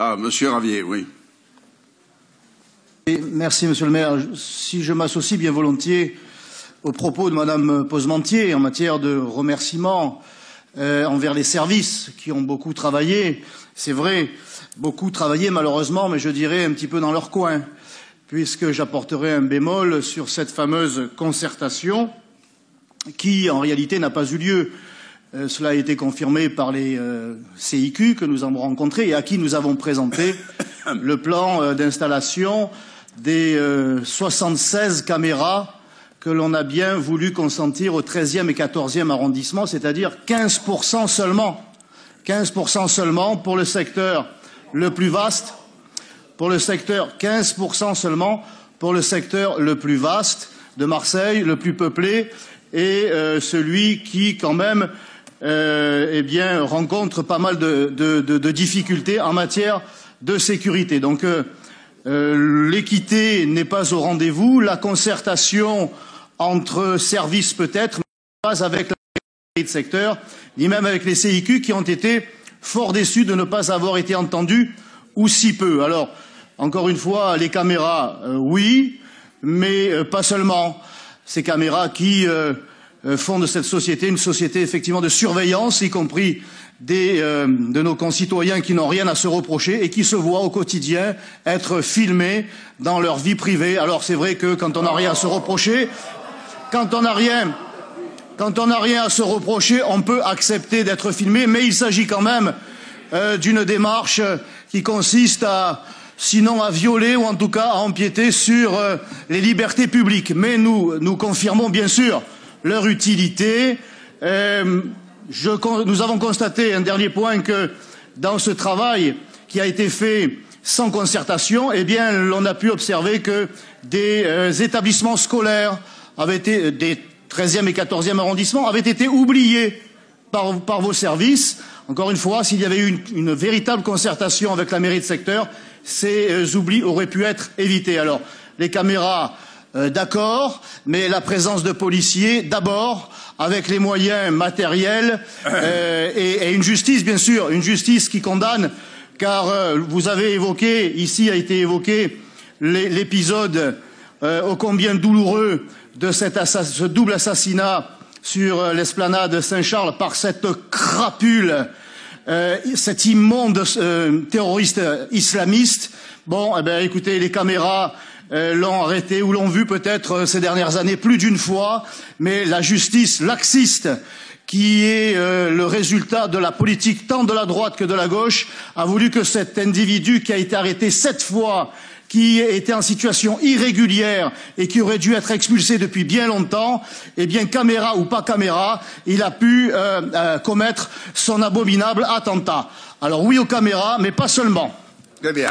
Ah, Monsieur Ravier, oui. Merci, Monsieur le maire. Si je m'associe bien volontiers aux propos de Madame Posementier en matière de remerciements envers les services qui ont beaucoup travaillé, c'est vrai, beaucoup travaillé malheureusement, mais je dirais un petit peu dans leur coin, puisque j'apporterai un bémol sur cette fameuse concertation qui, en réalité, n'a pas eu lieu. Cela a été confirmé par les CIQ que nous avons rencontrés et à qui nous avons présenté le plan d'installation des 76 caméras que l'on a bien voulu consentir au 13e et 14e arrondissement, c'est-à-dire 15% seulement. 15% seulement pour le secteur le plus vaste, pour le secteur 15% seulement pour le secteur le plus vaste de Marseille, le plus peuplé et celui qui quand même eh bien, rencontre pas mal de difficultés en matière de sécurité. Donc l'équité n'est pas au rendez-vous, la concertation entre services peut-être, mais pas avec la mairie de secteur, ni même avec les CIQ qui ont été fort déçus de ne pas avoir été entendus, ou si peu. Alors, encore une fois, les caméras, oui, mais pas seulement. Ces caméras qui font de cette société une société effectivement de surveillance, y compris de nos concitoyens qui n'ont rien à se reprocher et qui se voient au quotidien être filmés dans leur vie privée. Alors c'est vrai que quand on n'a rien à se reprocher, quand on n'a rien à se reprocher, on peut accepter d'être filmé, mais il s'agit quand même d'une démarche qui consiste sinon à violer ou en tout cas à empiéter sur les libertés publiques. Mais nous confirmons bien sûr leur utilité. Nous avons constaté, un dernier point, que dans ce travail qui a été fait sans concertation, eh bien, l'on a pu observer que des établissements scolaires des 13e et 14e arrondissements avaient été oubliés par vos services. Encore une fois, s'il y avait eu une véritable concertation avec la mairie de secteur, ces oublis auraient pu être évités. Alors, les caméras, d'accord, mais la présence de policiers, d'abord, avec les moyens matériels et une justice, bien sûr, une justice qui condamne, car vous avez évoqué, ici a été évoqué l'épisode ô combien douloureux de ce double assassinat sur l'esplanade Saint-Charles par cette crapule, cet immonde terroriste islamiste. Bon, eh bien, écoutez, les caméras l'ont arrêté ou l'ont vu peut-être ces dernières années plus d'une fois, mais la justice laxiste, qui est le résultat de la politique tant de la droite que de la gauche, a voulu que cet individu qui a été arrêté 7 fois, qui était en situation irrégulière et qui aurait dû être expulsé depuis bien longtemps, eh bien, caméra ou pas caméra, il a pu commettre son abominable attentat. Alors oui aux caméras, mais pas seulement. Très bien.